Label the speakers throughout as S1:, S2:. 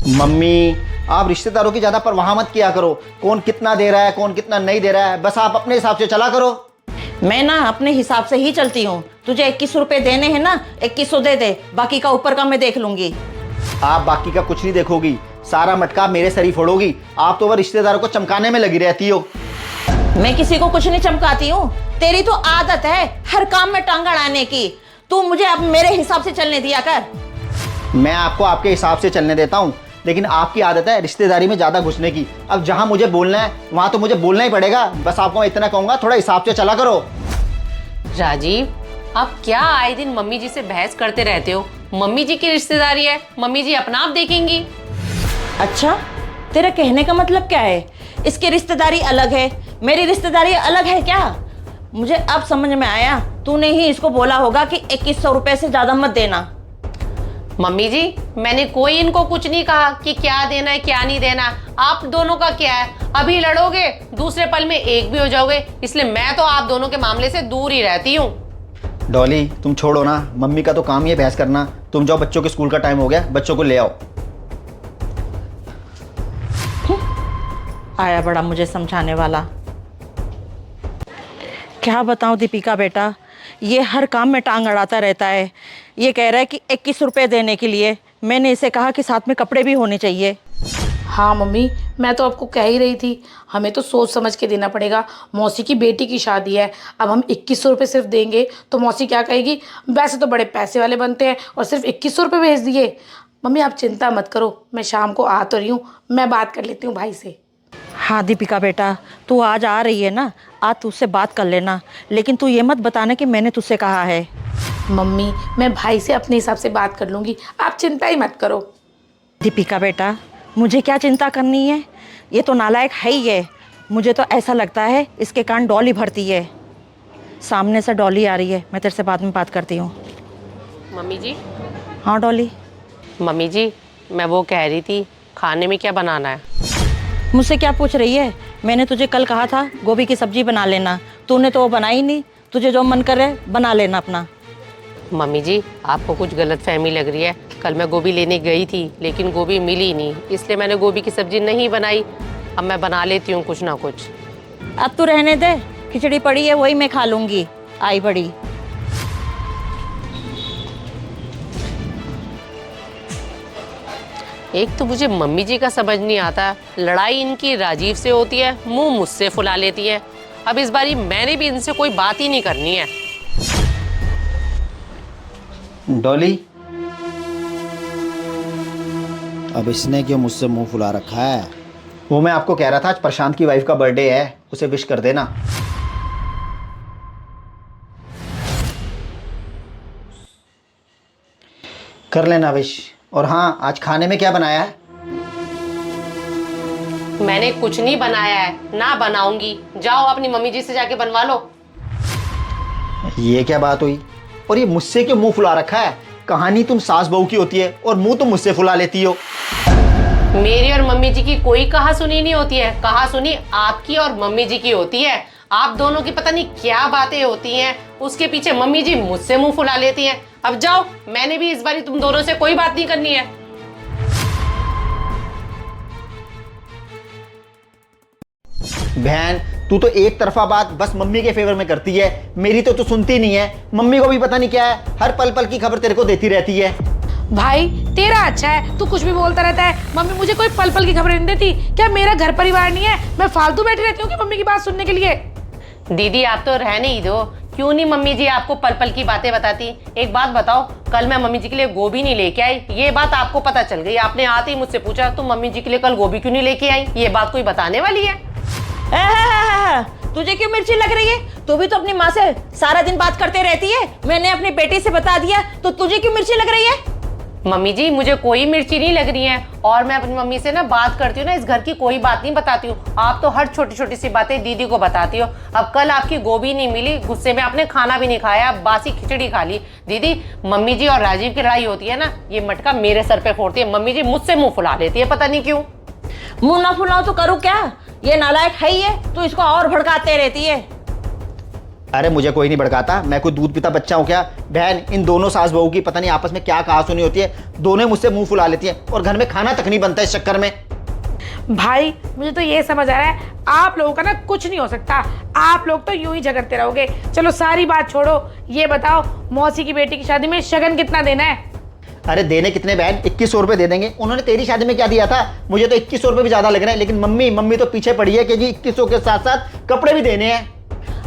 S1: Mummy, आप रिश्तेदारों की ज्यादा परवाह मत किया करो। कौन कितना दे रहा है, कौन कितना नहीं दे रहा है, बस आप अपने हिसाब से चला करो।
S2: मैं ना अपने हिसाब से ही चलती हूँ। तुझे 2100 रुपए देने हैं ना, 2100 दे दे, बाकी का ऊपर का मैं देख लूंगी।
S1: आप बाकी का कुछ नहीं देखोगी, सारा मटका मेरे सर ही फोड़ोगी। आप तो वह रिश्तेदारों को चमकाने में लगी रहती हो।
S2: मैं किसी को कुछ नहीं चमकाती हूँ। तेरी तो आदत है हर काम में टांग अड़ाने की। तू मुझे अब मेरे हिसाब से चलने दिया कर।
S1: मैं आपको आपके हिसाब से चलने देता हूँ, लेकिन आपकी आदत है रिश्तेदारी में ज्यादा घुसने की। अब जहां मुझे बोलना है वहां तो मुझे बोलना ही पड़ेगा। बस आपको मैं इतना कहूंगा, थोड़ा हिसाब से चला करो।
S3: राजीव, आप क्या आए दिन मम्मी जी से बहस करते रहते हो? मम्मी जी की रिश्तेदारी है, मम्मी जी अपना आप देखेंगी।
S2: अच्छा, तेरा कहने का मतलब क्या है? इसकी रिश्तेदारी अलग है, मेरी रिश्तेदारी अलग है क्या? मुझे अब समझ में आया। तूने ही इसको बोला होगा कि 2100 रुपए से ज्यादा मत देना।
S3: मम्मी जी, मैंने कोई इनको कुछ नहीं कहा कि क्या देना है क्या नहीं देना। आप दोनों का क्या है? अभी लड़ोगे, दूसरे पल में एक भी हो जाओगे। इसलिए मैं तो आप दोनों के मामले से दूर ही रहती हूँ।
S1: डॉली, तुम छोड़ो ना, मम्मी का तो काम ही है बहस करना। तुम जाओ, बच्चों के स्कूल का टाइम हो गया, बच्चों को ले आओ।
S2: आया बड़ा मुझे समझाने वाला। क्या बताऊं दीपिका बेटा, ये हर काम में टांग अड़ाता रहता है। ये कह रहा है कि 21 रुपए देने के लिए। मैंने इसे कहा कि साथ में कपड़े भी होने चाहिए।
S4: हाँ मम्मी, मैं तो आपको कह ही रही थी, हमें तो सोच समझ के देना पड़ेगा। मौसी की बेटी की शादी है, अब हम 2100 रुपये सिर्फ देंगे तो मौसी क्या कहेगी? वैसे तो बड़े पैसे वाले बनते हैं और सिर्फ 2100 रुपये भेज दिए। मम्मी आप चिंता मत करो, मैं शाम को आ तो रही हूँ, मैं बात कर लेती हूँ भाई से।
S2: हाँ दीपिका बेटा, तू आज आ रही है ना, आज तुझसे बात कर लेना, लेकिन तू ये मत बताना कि मैंने तुझसे कहा है।
S4: मम्मी मैं भाई से अपने हिसाब से बात कर लूँगी, आप चिंता ही मत करो।
S2: दीपिका बेटा, मुझे क्या चिंता करनी है? ये तो नालायक है ही है। मुझे तो ऐसा लगता है इसके कान डॉली भरती है। सामने से डॉली आ रही है, मैं तेरे से बाद में बात करती हूँ।
S3: मम्मी जी।
S2: हाँ डॉली।
S3: मम्मी जी, मैं वो कह रही थी, खाने में क्या बनाना है?
S2: मुझसे क्या पूछ रही है? मैंने तुझे कल कहा था गोभी की सब्जी बना लेना, तूने तो वो बनाई नहीं। तुझे जो मन करे बना लेना अपना।
S3: मम्मी जी, आपको कुछ गलत फहमी लग रही है। कल मैं गोभी लेने गई थी, लेकिन गोभी मिली नहीं, इसलिए मैंने गोभी की सब्जी नहीं बनाई। अब मैं बना लेती हूँ कुछ ना कुछ।
S2: अब तू रहने दे, खिचड़ी पड़ी है वही मैं खा लूँगी। आई बड़ी।
S3: एक तो मुझे मम्मी जी का समझ नहीं आता, लड़ाई इनकी राजीव से होती है, मुंह मुझसे फुला लेती है। अब इस बारी मैंने भी इनसे कोई बात ही नहीं करनी है।
S1: डॉली, अब इसने क्यों मुझसे मुंह फुला रखा है? वो मैं आपको कह रहा था, आज प्रशांत की वाइफ का बर्थडे है, उसे विश कर देना। कर लेना विश। और हाँ, आज खाने में क्या बनाया है?
S3: मैंने कुछ नहीं बनाया है, ना बनाऊंगी। जाओ अपनी मम्मी जी से जाके बनवा लो।
S1: ये क्या बात हुई? और ये मुझसे क्यों मुंह फुला रखा है? कहानी तुम सास बहू की होती है और मुंह तुम मुझसे फुला लेती हो।
S3: मेरी और मम्मी जी की कोई कहा सुनी नहीं होती है, कहा सुनी आपकी और मम्मी जी की होती है। आप दोनों की पता नहीं क्या बातें होती हैं, उसके पीछे मम्मी जी मुझसे मुंह फुला लेती हैं। अब जाओ, मैंने भी इस बारी तुम दोनों से कोई बात नहीं करनी है।
S1: बहन, तू तो एक तरफा बात बस मम्मी के फेवर में करती है, मेरी तो तू सुनती नहीं है। मम्मी को भी पता नहीं क्या है, हर पल पल की खबर तेरे को देती रहती है।
S4: भाई तेरा अच्छा है, तू कुछ भी बोलता रहता है। मम्मी मुझे कोई पल पल की खबर नहीं देती। क्या मेरा घर परिवार नहीं है? मैं फालतू बैठी रहती हूँ कि मम्मी की बात सुनने के लिए?
S3: दीदी आप तो रहने ही दो, क्यों नहीं मम्मी जी आपको पल पल की बातें बताती। एक बात बताओ, कल मैं मम्मी जी के लिए गोभी नहीं लेके आई, ये बात आपको पता चल गई। आपने आते ही मुझसे पूछा तुम मम्मी जी के लिए कल गोभी क्यों नहीं लेके आई? ये बात कोई बताने वाली है?
S2: तुझे क्यों मिर्ची लग रही है? तू भी तो अपनी माँ से सारा दिन बात करते रहती है। मैंने अपनी बेटी से बता दिया तो तुझे क्यों मिर्ची लग रही है?
S3: मम्मी जी मुझे कोई मिर्ची नहीं लग रही है, और मैं अपनी मम्मी से ना बात करती हूँ ना, इस घर की कोई बात नहीं बताती हूँ। आप तो हर छोटी छोटी सी बातें दीदी को बताती हो। अब कल आपकी गोभी नहीं मिली, गुस्से में आपने खाना भी नहीं खाया, बासी खिचड़ी खा ली। दीदी मम्मी जी और राजीव की लड़ाई होती है ना, ये मटका मेरे सर पे फोड़ती है। मम्मी जी मुझसे मुंह फुला लेती है, पता नहीं क्यों।
S2: मुंह ना फुलाओ तो करूँ क्या? ये नालायक है ही है, तू इसको और भड़काते रहती है।
S1: अरे मुझे कोई नहीं भड़काता, मैं कोई दूध पीता बच्चा हूँ क्या? बहन, इन दोनों सास बहू की पता नहीं आपस में क्या कहासुनी होती है, दोनों मुझसे मुंह फुला लेती हैं और घर में खाना तक नहीं बनता इस चक्कर में।
S4: भाई मुझे तो ये समझ आ रहा है आप लोगों का ना कुछ नहीं हो सकता, आप लोग तो यूं ही झगड़ते रहोगे। चलो सारी बात छोड़ो, ये बताओ मौसी की बेटी की शादी में शगन कितना देना है?
S1: अरे देने कितने बहन, 2100 रुपये दे देंगे। उन्होंने तेरी शादी में क्या दिया था? मुझे तो 2100 रुपये भी ज्यादा लग रहे हैं, लेकिन मम्मी तो पीछे पड़ी है कि जी 2100 के साथ साथ कपड़े भी देने हैं।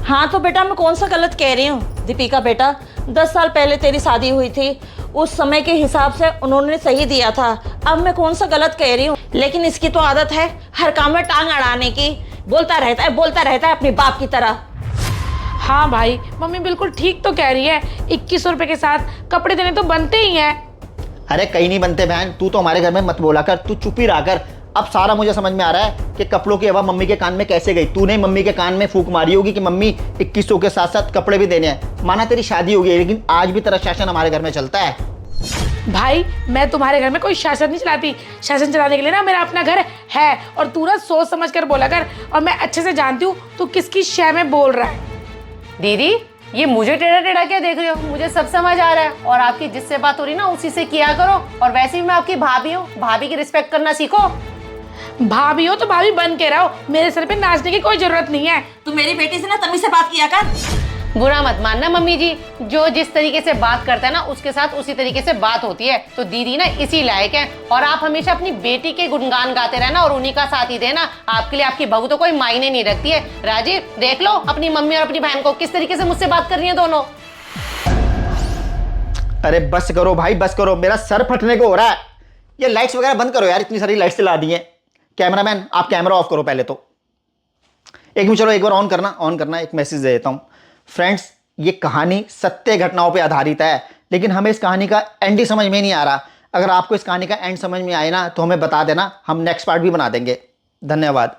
S2: हाँ तो बेटा मैं कौन सा गलत कह रही हूँ? दीपिका बेटा 10 साल पहले तेरी शादी हुई थी, उस समय के हिसाब से उन्होंने सही दिया था। अब मैं कौन सा गलत कह रही हूँ? लेकिन इसकी तो आदत है हर काम में टांग अड़ाने की, बोलता रहता है अपने बाप की तरह।
S4: हाँ भाई मम्मी बिल्कुल ठीक तो कह रही है, 2100 रुपये के साथ कपड़े देने तो बनते ही हैं।
S1: अरे कहीं नहीं बनते बहन, तू तो हमारे घर में मत बोला कर, तू चुप ही रहा कर। अब सारा मुझे समझ में आ रहा है कि कपड़ों की हवा मम्मी के कान में कैसे गई। तूने मम्मी के कान में फूंक मारी होगी कि मम्मी 2100 के साथ साथ कपड़े भी देने हैं। माना तेरी शादी हो गई, लेकिन आज भी तेरा शासन हमारे घर में चलता है।
S4: भाई मैं तुम्हारे घर में कोई शासन नहीं चलाती, शासन चलाने के लिए ना मेरा अपना घर है। और तू ना सोच समझ कर बोला कर, और मैं अच्छे से जानती हूँ तू किसकी शय में बोल रहा है।
S3: दीदी ये मुझे टेढ़ा टेढ़ा क्या देख रहे हो? मुझे सब समझ आ रहा है, और आपकी जिससे बात हो रही ना उसी से किया करो। और वैसे भी मैं आपकी भाभी हूँ, भाभी की रिस्पेक्ट करना सीखो।
S4: भाभी हो तो भाभी बन के रहो, मेरे सर पे नाचने की कोई जरूरत नहीं है।
S2: तू मेरी बेटी से ना तमीज से बात किया कर।
S3: बुरा मत मानना मम्मी जी, जो जिस तरीके से बात करता है ना उसके साथ उसी तरीके से बात होती है। तो दीदी ना इसी लायक है, और आप हमेशा अपनी बेटी के गुणगान गाते रहना और उन्हीं का साथ ही देना। आपके लिए आपकी बहू तो कोई मायने नहीं रखती है। राजीव देख लो अपनी मम्मी और अपनी बहन को किस तरीके से मुझसे बात कर रही है दोनों।
S1: अरे बस करो भाई, बस करो, मेरा सर फटने को हो रहा है। ये लाइट्स वगैरह बंद करो यार, इतनी सारी लाइट्स चला दी हैं। कैमरामैन आप कैमरा ऑफ करो पहले तो। एक मिनट, चलो एक बार ऑन करना, एक मैसेज दे देता हूं। फ्रेंड्स, ये कहानी सत्य घटनाओं पे आधारित है, लेकिन हमें इस कहानी का एंड ही समझ में नहीं आ रहा। अगर आपको इस कहानी का एंड समझ में आए ना तो हमें बता देना, हम नेक्स्ट पार्ट भी बना देंगे। धन्यवाद।